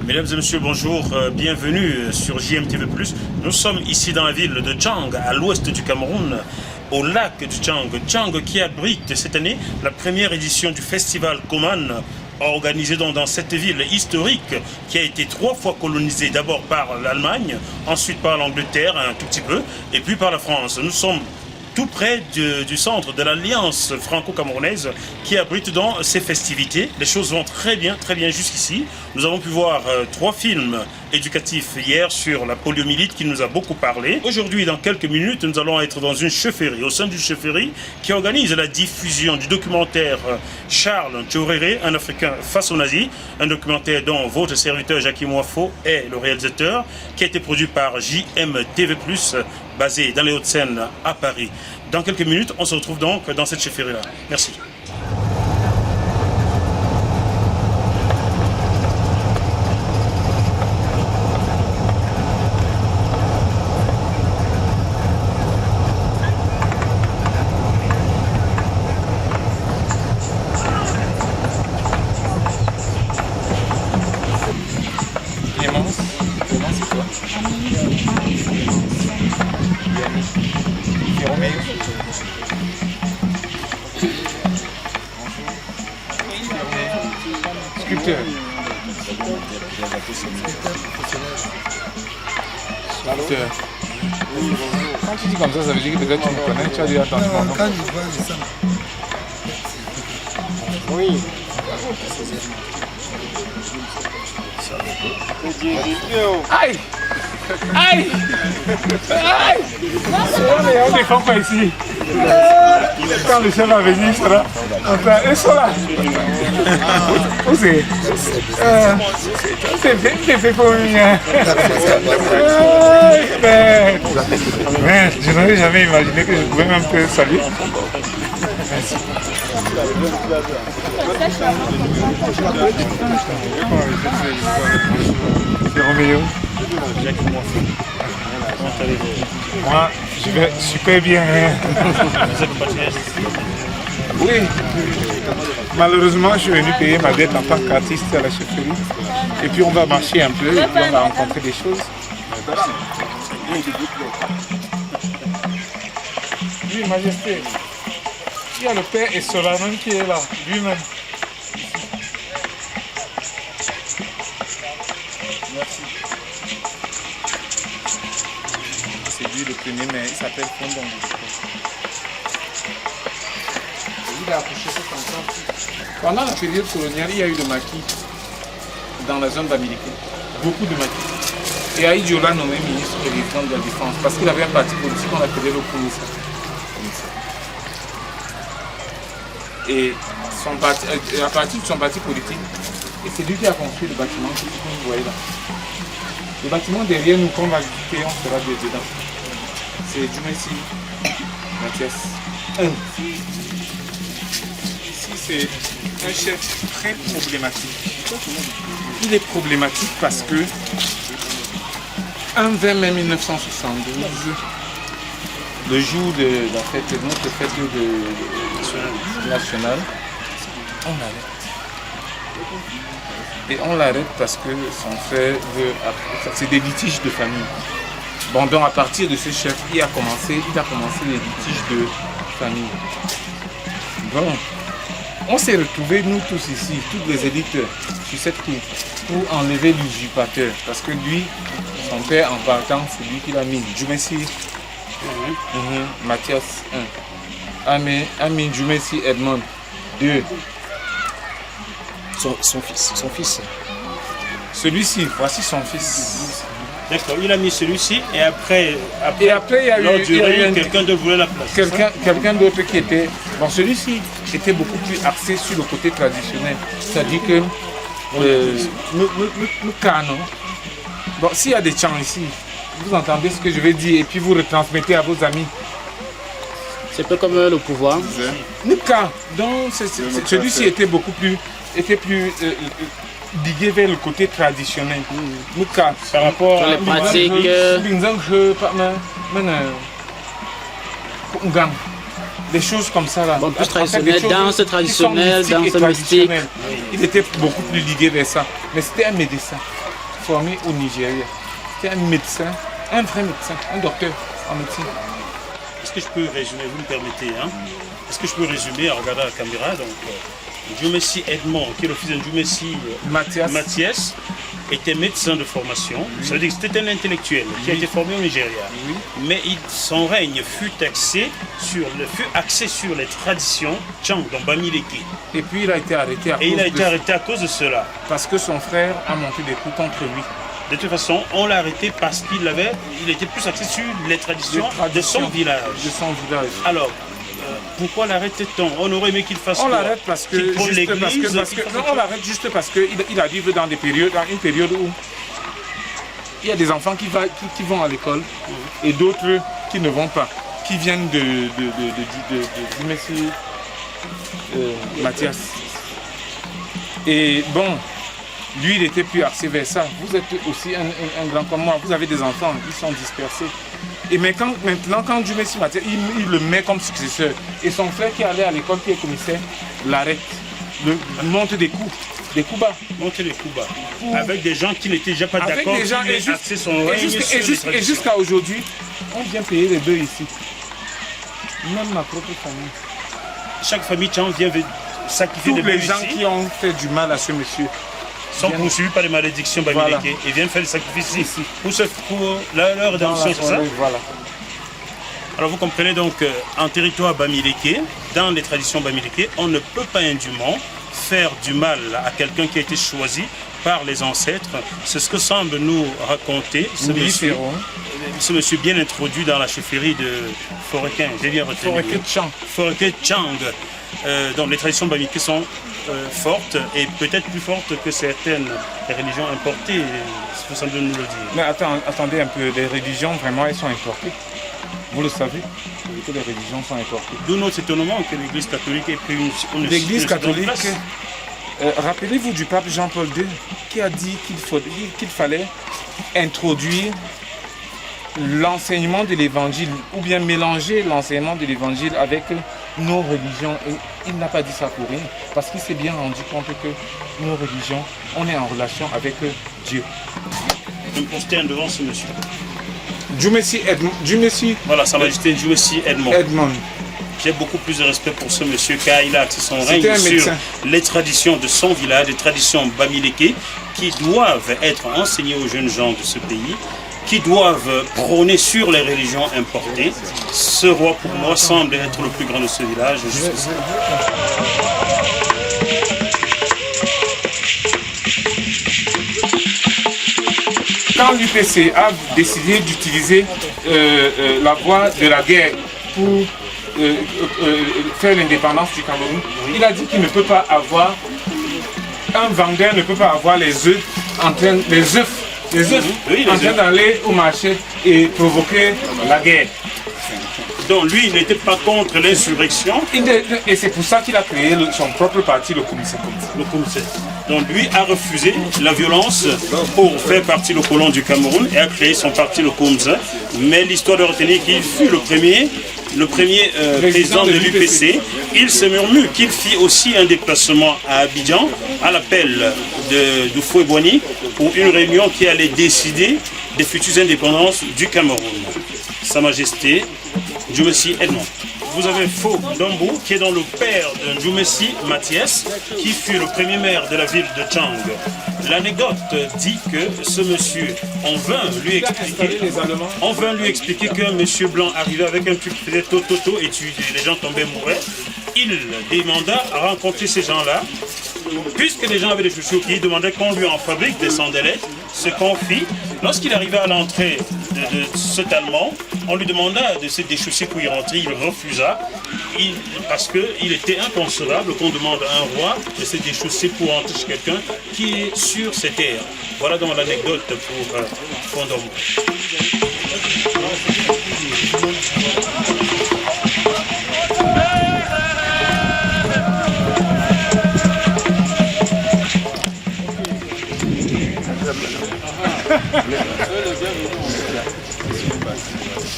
Mesdames et messieurs, bonjour, bienvenue sur JMTV+. Nous sommes ici dans la ville de Tchang, à l'ouest du Cameroun, au lac du Tchang. Tchang qui abrite cette année la première édition du festival Koman, organisé donc dans cette ville historique qui a été 3 fois colonisée, d'abord par l'Allemagne, ensuite par l'Angleterre un tout petit peu, et puis par la France. Nous sommes tout près du centre de l'Alliance franco-camerounaise qui abrite donc ces festivités. Les choses vont très bien jusqu'ici. Nous avons pu voir 3 films éducatifs hier sur la poliomyélite qui nous a beaucoup parlé. Aujourd'hui, dans quelques minutes, nous allons être dans une chefferie, au sein d'une chefferie qui organise la diffusion du documentaire Charles Tchoréré, un Africain face aux nazis, un documentaire dont votre serviteur Jackie Moifo est le réalisateur, qui a été produit par JMTV+, basé dans les Hauts-de-Seine à Paris. Dans quelques minutes, on se retrouve donc dans cette chefferie-là. Merci. Sculpteur. Sculpteur. Quand tu dis comme ça veut dire que peut-être tu me connais, tu as déjà entendu mon nom. Quand je vois les ça. Oui. Aïe! Aïe! Aïe! On ne défend pas ici. Quand le chef va venir, il sera. Enfin, ils sont là. Où c'est? C'est fait pour moi. Mais je n'aurais jamais imaginé que je pouvais même te saluer. Merci. C'est Roméo. Moi, je vais super bien. Oui. Malheureusement, je suis venu payer ma dette en tant qu'artiste à la chefferie. Et puis on va marcher un peu, et puis on va rencontrer des choses. Oui, Majesté. Il y a le père et Solomon qui est là, lui-même. Merci. C'est lui le premier, mais il s'appelle Fondon. Il a accouché cet enfant. Pendant la période coloniale, il y a eu le maquis dans la zone d'Amérique. Beaucoup de maquis. Et Aïdjo l'a nommé ministre président de la Défense parce qu'il avait un parti politique qu'on appelait le Koumissa. Et à partir de son parti politique, et c'est lui qui a construit le bâtiment que vous voyez là. Le bâtiment derrière nous, qu'on va visiter, on sera dedans. C'est Djumessi Mathias 1. Ici, c'est un chef très problématique. Il est problématique parce que un 20 mai 1972, le jour de notre fête nationale, on l'arrête. Et on l'arrête parce que son frère veut... C'est des litiges de famille. Bon, donc à partir de ce chef, il a commencé les litiges de famille. Bon, on s'est retrouvés, nous tous ici, toutes les élites sur cette cour, pour enlever l'usurpateur. Parce que lui, son père en partant, c'est lui qui l'a mis. Djumessi Mathias 1. Amin Djumessi Edmond 2. Son fils. Celui-ci, voici son fils. D'accord, il a mis celui-ci et après il y a eu quelqu'un d'autre voulait la place. Quelqu'un d'autre qui était... Bon, celui-ci était beaucoup plus axé sur le côté traditionnel. C'est-à-dire que nous canons. Bon, s'il y a des chants ici, vous entendez ce que je vais dire et puis vous retransmettez à vos amis. C'est peu comme le pouvoir. Nuka, donc celui-ci était beaucoup plus ligué vers le côté traditionnel. Nuka, par rapport à les pratiques. Des choses comme ça là. Bon, plus traditionnel, danse traditionnelle, danse mystique. Il était beaucoup plus ligué vers ça. Mais c'était un médecin. formé au Nigeria. C'était un médecin, un vrai médecin, un docteur en médecine. Est-ce que je peux résumer, vous me permettez, hein? Est-ce que je peux résumer en regardant la caméra? Donc, Djoumessi Edmond, qui est le fils de Djoumessi Mathias, était médecin de formation. Ça veut dire que c'était un intellectuel qui a été formé au Nigeria. Oui. Mais son règne fut axé sur les traditions Tchang, dans Bamileke. Et puis il a été arrêté à cause de cela. Parce que son frère a monté des coups contre lui. De toute façon, on l'a arrêté parce qu'il était plus axé sur les traditions de son village. Alors, pourquoi l'arrête-t-on? On aurait aimé qu'il fasse On l'arrête parce que on l'arrête juste parce qu'il arrive dans une période où il y a des enfants qui vont à l'école et d'autres qui ne vont pas, qui viennent de Djoumessi Mathias. Et bon, lui, il était plus axé vers ça. Vous êtes aussi un grand comme moi, vous avez des enfants, ils sont dispersés. Et maintenant, quand Djoumessi Mathias, il le met comme successeur. Et son frère qui allait à l'école, qui est commissaire, l'arrête. Monte des coups bas. Monte des coups bas. Avec des gens qui n'étaient déjà pas d'accord. Et jusqu'à aujourd'hui, on vient payer les bœufs ici. Même ma propre famille. Chaque famille vient sacrifier des bœufs ici. Tous les gens qui ont fait du mal à ce monsieur sont poursuivis par les malédictions Bamileke et viennent faire le sacrifice ici pour leur rédemption, c'est ça? Voilà. Alors vous comprenez donc, en territoire Bamileke, dans les traditions Bamileke, on ne peut pas indûment faire du mal à quelqu'un qui a été choisi par les ancêtres. C'est ce que semble nous raconter ce monsieur bien introduit dans la chefferie de Forequin. J'ai bien retenu. Forequin Tchang. Donc les traditions Bamileke sont fortes et peut-être plus fortes que certaines religions importées, vous semblez nous le dire. Mais attendez un peu, les religions vraiment elles sont importées. Vous le savez, que les religions sont importées. D'où notre étonnement que l'Église catholique ait pris une L'Église catholique, rappelez-vous du pape Jean-Paul II qui a dit qu'il fallait introduire l'enseignement de l'évangile ou bien mélanger l'enseignement de l'évangile avec nos religions. Et il n'a pas dit ça pour rien parce qu'il s'est bien rendu compte que nos religions, on est en relation avec Dieu. Je me prosterne devant ce monsieur. Djoumessi Edmond. Voilà, Sa Majesté Djoumessi Edmond. J'ai beaucoup plus de respect pour ce monsieur car il a axé son règne sur les traditions de son village, les traditions Bamileke qui doivent être enseignées aux jeunes gens de ce pays, qui doivent prôner sur les religions importées. Ce roi, pour moi, semble être le plus grand de ce village. Quand l'UPC a décidé d'utiliser la voie de la guerre pour faire l'indépendance du Cameroun, il a dit qu'il ne peut pas avoir, un vendeur ne peut pas avoir les œufs en train d'aller au marché et provoquer la guerre. Donc lui, il n'était pas contre l'insurrection. Et c'est pour ça qu'il a créé son propre parti, le Comité. Donc lui a refusé la violence pour faire partie le colon du Cameroun et a créé son parti, le Komza. Mais l'histoire de retenir qu'il fut le premier président de l'UPC. Il se murmure qu'il fit aussi un déplacement à Abidjan à l'appel de Foué-Boigny pour une réunion qui allait décider des futures indépendances du Cameroun. Sa Majesté Djoumessi Edmond. Vous avez Fo Dombo, qui est dans le père de Djoumessi Mathias, qui fut le premier maire de la ville de Tchang. L'anecdote dit que ce monsieur, on vint lui expliquer qu'un monsieur blanc arrivait avec un truc qui faisait toto et les gens tombaient mouraient. Il demanda à rencontrer ces gens-là. Puisque les gens avaient des chaussures qui demandaient qu'on lui en fabrique des sandalettes, ce qu'on fit, lorsqu'il arrivait à l'entrée de cet Allemand, on lui demanda de se déchausser pour y rentrer, il refusa, parce qu'il était inconcevable qu'on demande à un roi de se déchausser pour entrer chez quelqu'un qui est sur ses terres. Voilà donc l'anecdote pour Fondom.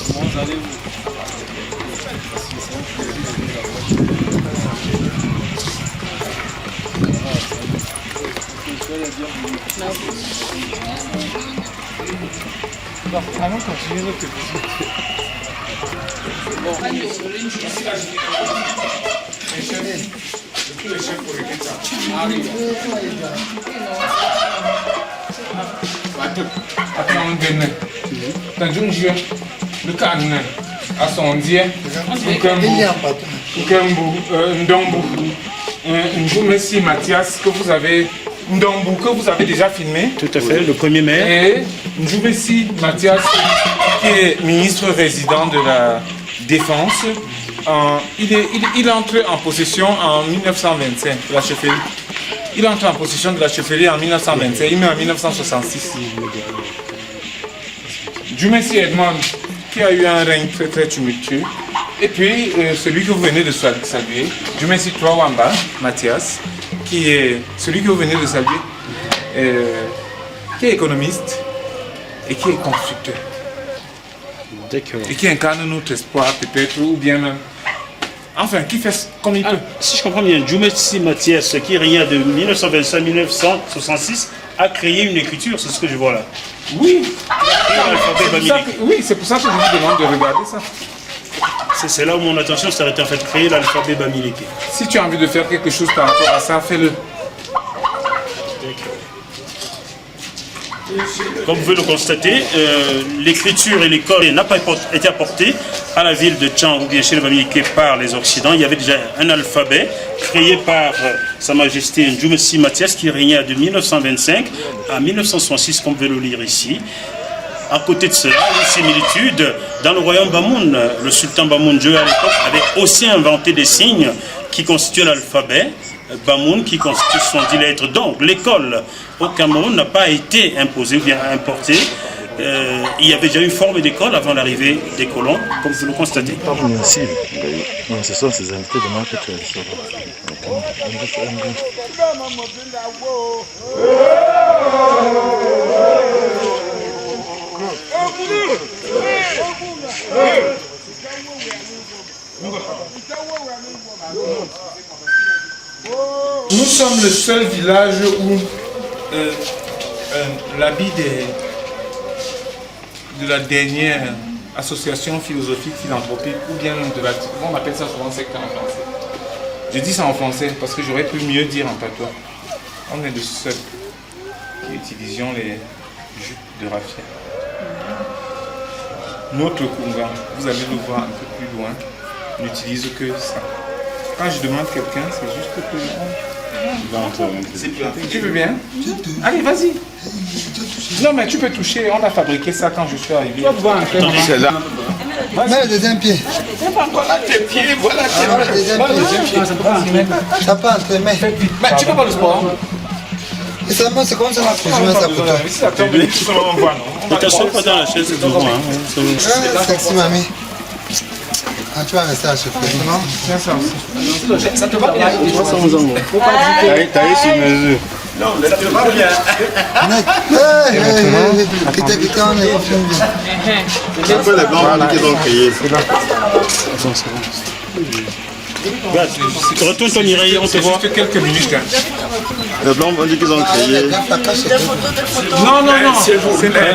Comment allez-vous? Allons continuer notre visite. Tous les chefs pour le attends, le canne à son dieu, Messi Mathias que vous avez déjà filmé. Tout à fait, le premier maire. Et Messi Mathias qui est ministre résident de la Défense. Il entre en possession en 1925 de la chefferie. Il entre en possession de la chefferie en 1925, il meurt en 1966. Messi Edmond qui a eu un règne très très tumultueux. Et puis celui que vous venez de saluer, Messi Wamba Mathias, qui est celui que vous venez de saluer, qui est économiste et qui est constructeur. D'accord. Et qui incarne notre espoir peut-être, ou bien même... Enfin, qui fait comme il peut. Si je comprends bien, Messi Mathias, qui régna de 1925 à 1966, a créé une écriture, c'est ce que je vois là. Oui. C'est pour ça que je vous demande de regarder ça. C'est là où mon attention s'est arrêtée, en fait, créer l'alphabet bamileke. Si tu as envie de faire quelque chose par rapport à ça, fais-le. Comme vous pouvez le constater, l'écriture et l'école n'a pas été apportée à la ville de Tchang ou bien chez les Bamileke par les Occidents. Il y avait déjà un alphabet créé par Sa Majesté Messi Mathias qui régnait de 1925 à 1966, comme vous pouvez le lire ici. À côté de cela, une similitude, dans le royaume Bamoun, le sultan Bamoun II à l'époque avait aussi inventé des signes qui constituent l'alphabet Bamoun, qui constitue 70 lettres. Donc l'école au Cameroun n'a pas été imposée ou bien importée. Il y avait déjà une forme d'école avant l'arrivée des colons, comme vous le constatez. Non, ce sont ces invités de marque que tu Nous sommes le seul village où l'habit de la dernière association philosophique, philanthropique, ou bien de la... On appelle ça souvent secte en français. Je dis ça en français parce que j'aurais pu mieux dire en patois. On est le seul qui utilisions les jupes de raffia. Notre Kunga, vous allez le voir un peu plus loin, n'utilise que ça. Quand je demande quelqu'un, c'est juste que... Tu veux bien? Allez, vas-y. Non, mais tu peux toucher. On a fabriqué ça quand je suis arrivé. C'est là. Mets le deuxième pied. Voilà tes pieds, voilà tes pieds. Le deuxième pied. Ça part entre mains. Mais tu peux pas le sport. Et seulement, c'est comme ça qu'on a pu jouer ça pour toi. Si ça tombe, on voit, non? Ne t'assois pas dans la chaise, c'est toujours, Ah, sexy, mamie. Ah, tu vas rester à la chefferie, non? Tiens ça aussi. Ça te va bien? T'as eu sur mesure. Non, mais ça te va bien. Quitte, on est confiant bien. C'est un peu les blancs qui ont créé. Retourne-toi Mireille, on te C'est voit. juste quelques minutes. Les blancs ont dit qu'ils ont créé. Non, non, non. C'est vrai.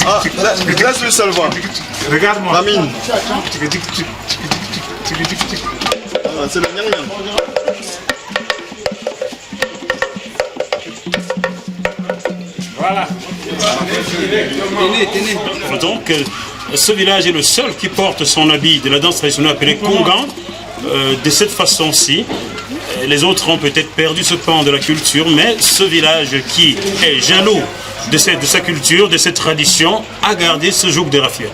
Ah, laisse-le seul voir. Regarde-moi. Lamine. Ah, c'est le nyang nyang. Voilà. Donc, ce village est le seul qui porte son habit de la danse traditionnelle appelée Kongan de cette façon-ci. Les autres ont peut-être perdu ce pan de la culture, mais ce village qui est jaloux de sa culture, de cette tradition, a gardé ce joug de raffia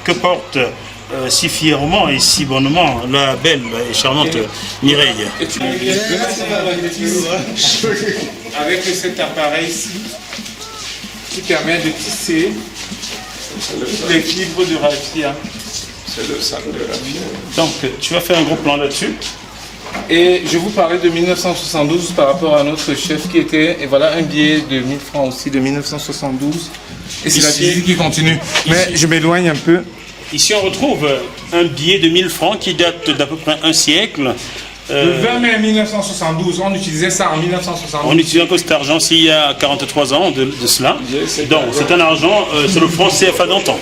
que porte si fièrement et si bonnement la belle et charmante Mireille. Avec cet appareil-ci qui permet de tisser les fibres de raffia. C'est le sac de raffia. Donc, tu vas faire un gros plan là-dessus. Et je vous parlais de 1972 par rapport à notre chef qui était, et voilà un billet de 1000 francs aussi de 1972. Et c'est la visite qui continue. Mais je m'éloigne un peu. Ici, on retrouve un billet de 1000 francs qui date d'à peu près un siècle. Le 20 mai 1972, on utilisait ça en 1972. On utilisait encore cet argent il y a 43 ans de cela. Donc, c'est un argent, c'est le franc CFA d'antan.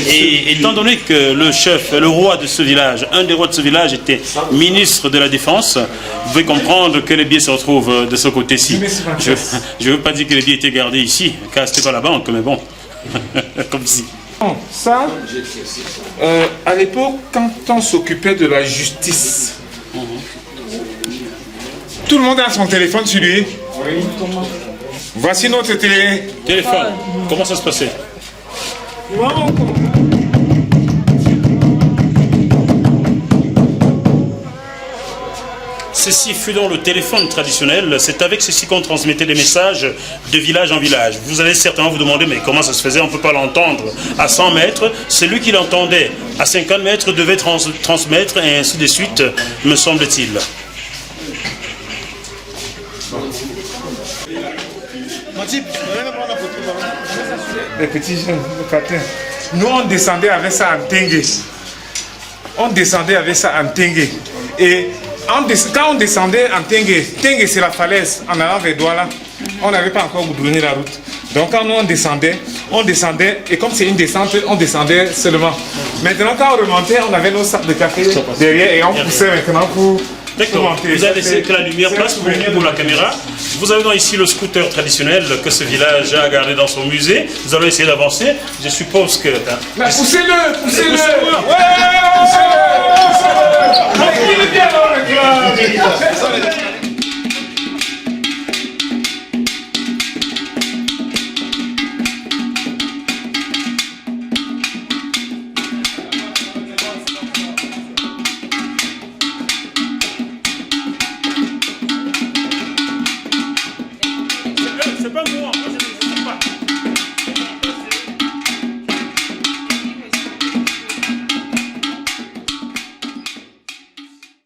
Et étant donné que le chef, le roi de ce village, un des rois de ce village était ministre de la Défense, vous pouvez comprendre que les billets se retrouvent de ce côté-ci. Je ne veux pas dire que les billets étaient gardés ici, car c'était pas la banque, mais bon, comme si. Bon, ça, à l'époque, quand on s'occupait de la justice, tout le monde a son téléphone sur lui. Voici notre téléphone. Comment ça se passait? Ceci fut donc le téléphone traditionnel. C'est avec ceci qu'on transmettait les messages de village en village. Vous allez certainement vous demander, mais comment ça se faisait? On ne peut pas l'entendre à 100 mètres. Celui qui l'entendait à 50 mètres devait transmettre, et ainsi de suite, me semble-t-il. Les petits jeunes, le patin. Nous, on descendait avec ça en tengue. On descendait avec ça en tengue. Et quand on descendait en tengue, tengue c'est la falaise, en allant vers Douala, on n'avait pas encore goudronné la route. Donc quand nous on descendait, et comme c'est une descente, on descendait seulement. Maintenant, quand on remontait, on avait nos sacs de café derrière et on poussait maintenant pour... D'accord, vous avez laissé que la lumière passe pour la caméra. Vous avez donc ici le scooter traditionnel que ce village a gardé dans son musée. Nous allons essayer d'avancer. Je suppose que... Poussez-le. Poussez-le.